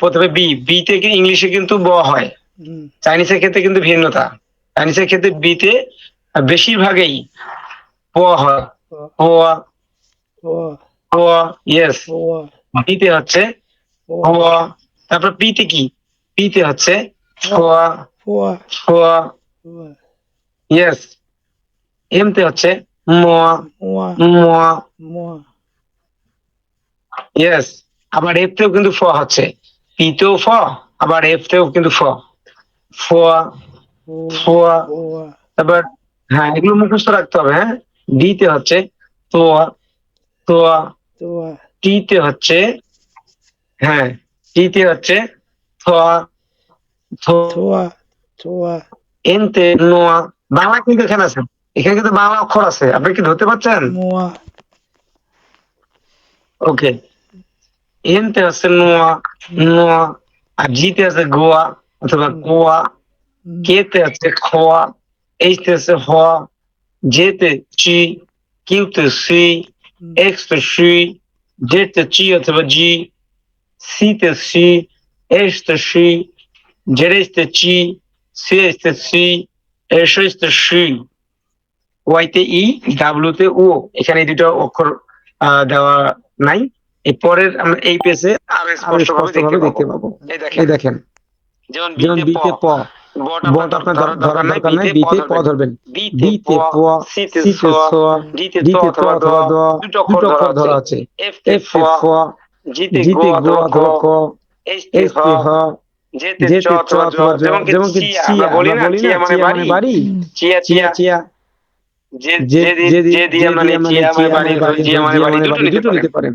প্রথমে B, B তে ইংলিশে কিন্তু ব হয়, চাইনিজের ক্ষেত্রে কিন্তু ভিন্নতা। চাইনিজের ক্ষেত্রে বিতে বেশিরভাগই প হয়, প প ইয়েস। বিতে হচ্ছে প, তারপর পিতে কি, পিতে হচ্ছে ছ ছ ইয়েস। এমতে হচ্ছে ম ম ইয়েস। আবার এফতেও কিন্তু ফ হচ্ছে, পিতেও ফ, আবার এফতেও কিন্তু ফ, ফ ফ। তারপর হ্যাঁ, এগুলো মুখস্থ রাখতে হবে। হ্যাঁ, ডিতে হচ্ছে তোয়া তোয়া, টিতে হচ্ছে হ্যাঁ, টিতে হচ্ছে থোয়া থোয়া, এনতে নোয়া। বাংলা কিন্তু এখানে আছে, এখানে কিন্তু বাংলা অক্ষর আছে, আপনি কি ধরতে পারছেন? ওকে, এনতে হচ্ছে নোয়া নোয়া, আর জিতে আছে গোয়া অথবা কোয়া, কেতে হচ্ছে খোয়া, এইচতে হচ্ছে হওয়া, জেতে চি, কিউতে সি, এক্সতে সি, জেতে চি অথবা জি, সিতে সি, এসতে সি, জেরেসতে চি, সিএসতে সি, এসতে সি, ওয়াইতে ই, ডাব্লিউতে ও। এখানে এই দুটো অক্ষর দেওয়া নাই। এই পরের আমরা এই পেজে আরো স্পষ্টভাবে দেখতে পাবো। এই দেখেন, যেমন বিতে প, বটা আপনার ধরার দরকার নাই, বিতে প ধরবেন। বিতে প, সিতে স, ডিতে ত অথবা দ, দুটো অক্ষর ধরা আছে। এফতে ফ, জিতে গো অথবা ক, এইচতে হ, জেতে চ অথবা জ। যেমন কি চিয়া, আমরা বলি না চিয়া মানে বাড়ি, চিয়া চিয়া চিয়া। যে দিয়ে আমরা চিয়া মানে বাড়ি, জিয়া মানে বাড়ি, দুটো নিতে পারেন।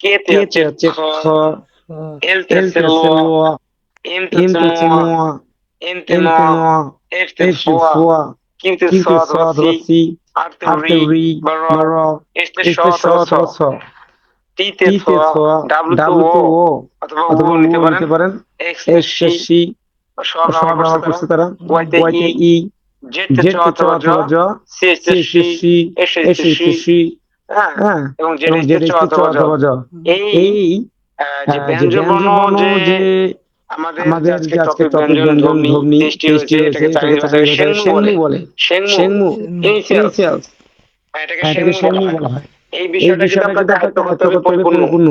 কেতে হচ্ছে খ, এলতে হচ্ছে ল, এমতে হচ্ছে ম, এনতে ন, এফতে ফোয়া, কিউতে স অথবা সি, আরতে রি বা র, এসতে স অথবা ছ, টিতে থ, ডাব্লুতে ও অথবা ও নিতে পারেন, এক্সতে সি, সব ব্যবহার করছে তারা, ওয়াইতে ই, জেতে চ অথবা জ, সিএসতে সি, এসতে সি, হ্যাঁ, এবং জেতে চ অথবা জ। এই যে ব্যঞ্জন বর্ণ যে আমাদের যে আজকে টপিক ব্যঞ্জন ধ্বনি টেস্টি রয়েছে, এটাকে চাইনিজ ভাষায় শেংমু বলে। শেংমু ইনিশিয়ালস, এটাকে শেংমু বলা হয়। এই বিষয়টা কিন্তু আপনাকে আয়ত্ত করতে হবে পরিপূর্ণ।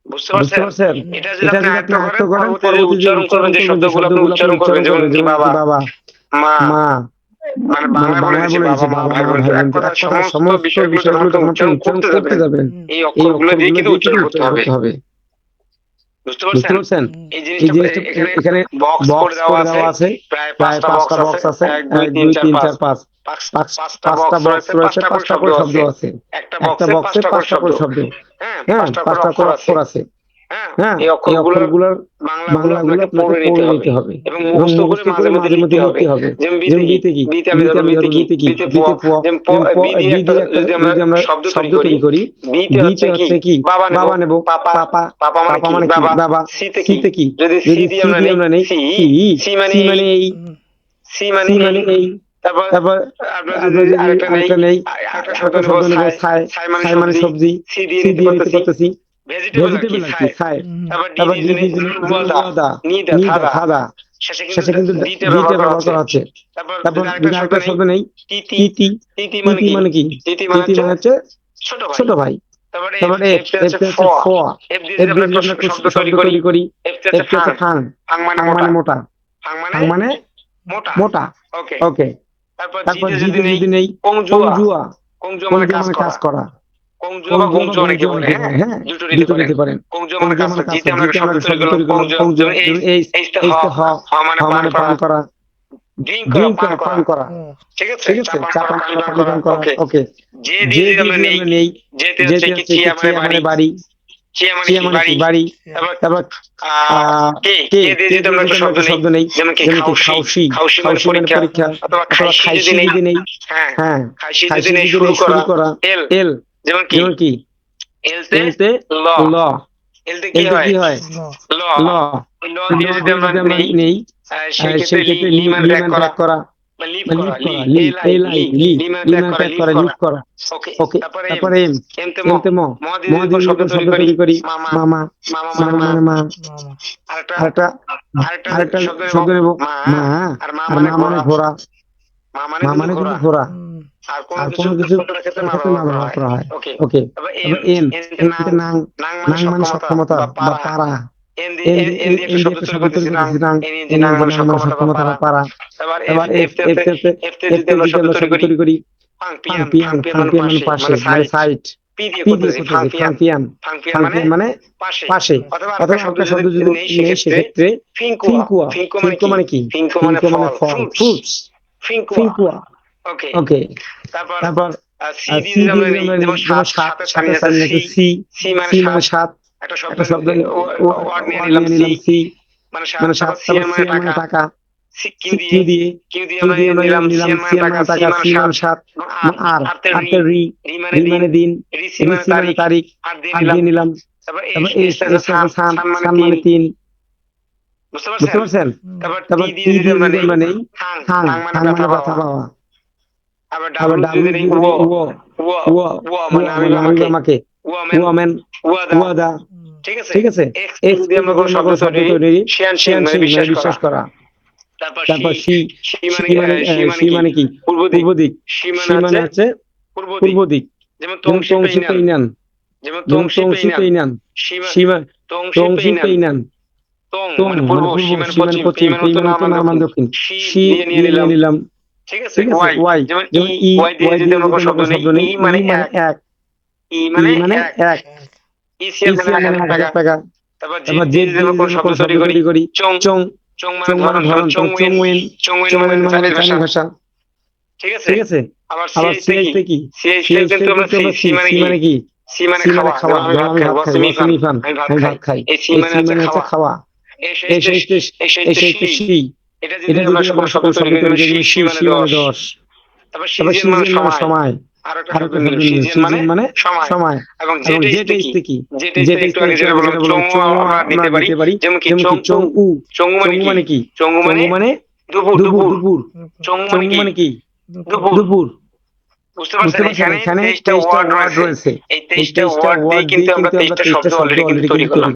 বুঝতে পারছেন? এটা যদি আপনি আয়ত্ত করেন, পরবর্তী যে উচ্চারণ করবেন, যে শব্দগুলো আপনি উচ্চারণ করবেন, যেমন কি বাবা, মা, মানে বাংলায় বলে দিচ্ছি বাবা মা ভাই বোন, এক কথা সমস্ত বিষয়গুলো যখন আপনি উচ্চারণ করতে যাবেন, এই অক্ষরগুলো দিয়ে কিন্তু উচ্চারণ করতে হবে। বুঝতে পারছেন? এই জিনিসটা এখানে বক্স করে দেওয়া আছে, প্রায় 5টা বক্স আছে, 1 2 3 4 5, 5টা বক্স রয়েছে, 5টা করে শব্দ আছে। একটা বক্সে 5টা করে শব্দ, হ্যাঁ, 5টা করে অক্ষর আছে। হ্যাঁ, এই অক্ষরগুলোর বাংলাগুলো আপনাকে পড়ে নিতে হবে এবং মুখস্থ করে মাঝে মধ্যে লিখতে হবে। যেমন বিতে কি, বিতে আমি ধরো বিতে কি, বিতে প, যেমন বি দিয়ে একটা যদি আমরা শব্দ তৈরি করি, বিতে হচ্ছে কি, বাবা নেব, পাপা মানে কি, বাবা। সিতে কি, যদি সি দিয়ে আমরা নেই, সি মানে এই, সি মানে এই। তারপর আপনার যদি আরেকটা নেই, আরেকটা শব্দ নেব ছাই মানে সবজি, সি দিয়ে নিতে পারতেছি। ভেজিটেবল কি, ছাই। তারপর ডি দিয়ে বলদা, নিদা, থাদা। শেষে কিন্তু ডিতে ব্যবহার করা হচ্ছে। তারপর আরেকটা শব্দ নেই, তিতি। তিতি মানে কি, তিতি মানে হচ্ছে ছোট ভাই। তারপরে এফ হচ্ছে ফ, এফ দিয়ে যদি আমরা শব্দ তৈরি করি, এফ হচ্ছে ফাং, ফাং মানে মোটা, ফাং মানে মোটা। ওকে। তারপর জি দিয়ে যদি নেই, কংজুয়া মানে কাজ করা। কংজুয়া বা গংজু অনেকে বলে, হ্যাঁ, দুটো নিতে পারেন। কংজুয়া মানে কাজ করা, জিতে আমরা শব্দ তৈরি করলাম কংজু, এইটা হ মানে পান করা, ড্রিঙ্ক পান করা। ঠিক আছে, চা পান করা। ওকে। যে দিয়ে আমরা নেই, যেতে হচ্ছে কি, চিয়া মানে বাড়ি, চিয়া মানে কি, বাড়ি। তারপর কে দিয়ে যদি আমরা একটা শব্দ নেই, যেমন কি খাউশি মানে পরীক্ষা, অথবা খাইশি যদি নেই, হ্যাঁ, খাইশি যদি নেই শুরু করা। এল যেমন কি, এলতে ল, এলতে কি হয়, ল। ল দিয়ে যদি আমরা নেই, সেই ক্ষেত্রে লি মানে ত্যাগ করা। বা লিভ করা, লি মানে ত্যাগ করা, লিভ করা। ওকে, তারপরে এম তে ম দিয়ে শব্দ তৈরি করি মামা, মামা মানে মা। আরেকটা শব্দ নেব মা, আর মা মানে ঘোড়া, মা মানে কিন্তু ঘোড়া। আর কোনো কিছু ক্ষেত্রে মা ব্যবহার করা হয়। ওকে, তারপর এম তে নাং মানে সক্ষমতা বা পারা। এন দিয়ে একটা শব্দ তৈরি করতেছি নাং, এন নাং মানে সক্ষমতা বা পারা। তারপর এফ তে যদি আমরা শব্দ তৈরি করি ফাং পিয়ান মানে পাশে মানে সাইড। পি দিয়ে করতেছি ফাং পিয়ান মানে পাশে। অথবা একটা শব্দ যদি নেই সেক্ষেত্রে ফিংকুয়া মানে কি? ফিংকুয়া মানে ফল, ফ্রুটস, ফিংকুয়া। ওকে, তারপর সি দিয়ে আমরা নেই যেমন সাথে সাথে সি মানে সাত। একটা শব্দ ওয়ার্ড নিয়ে নিলাম সি মানে সাত, সি মানে টাকা। কিউ দিয়ে আমরা নিলাম সি মানে টাকা, সি মানে সাত। আর রি মানে দিন, সি মানে তারিখ, আর দিয়ে নিলাম। তারপর এস সান মানে তিন। বুঝতে পারছেন? তারপর টি দিয়ে যদি আমরা নেই হাং মানে ব্যথা পাওয়া। আবার ডাব্লিউ যদি নেই ও মানে আমি আমাকে, ওয়ামেন, ওয়াদা। ঠিক আছে? এক্স দিয়ে আমরা কোনো শব্দ তৈরি শিয়ান মানে বিশ্বাস করা। তারপর সি মানে কি? পূর্ব দিক। সি মানে হচ্ছে পূর্ব দিক। যেমন তংশি পেইনান, সি মানে তংশি পেইনান। তং মানে পূর্ব, সি মানে পশ্চিম, পেই মানে উত্তর, দক্ষিণ। সি দিয়ে নিলাম। ঠিক আছে? ওয়াই যেমন ই, ওয়াই দিয়ে যদি আমরা কোনো শব্দ নেই, ই মানে এক, ই মানে এক। ইসিএল মানে 1000 টাকা। তারপর জেড দিয়ে যদি আমরা কোনো শব্দ তৈরি করি চং মানে ধরন, চংওয়েন মানে চাইনিজ ভাষা। ঠিক আছে? আবার সিএইচ তে কি? সিএইচ কিন্তু আমরা সি মানে কি? সি মানে খাওয়া, যেমন আমি ভাত খাই, আমি ভাত খাই। এই সি মানে হচ্ছে খাওয়া। এই সেই সি, এটা যদি আমরা শব্দ তৈরি করি সি মানে 10। তারপর সিজন মানে সময়। আর একটা শব্দ নিল সিজন মানে সময়। এবং জেড কি? জেড একটু আগে যেটা বললাম চং আমরা দিতে পারি। যেমন কি চং মানে কি? চং মানে দুপুর। চং মানে কি? দুপুর। বুঝতে পারছেন? এখানে 23টা ওয়ার্ড রয়েছে। এই 23টা ওয়ার্ড দিয়ে কিন্তু আমরা 23টা শব্দ অলরেডি কিন্তু তৈরি করলাম।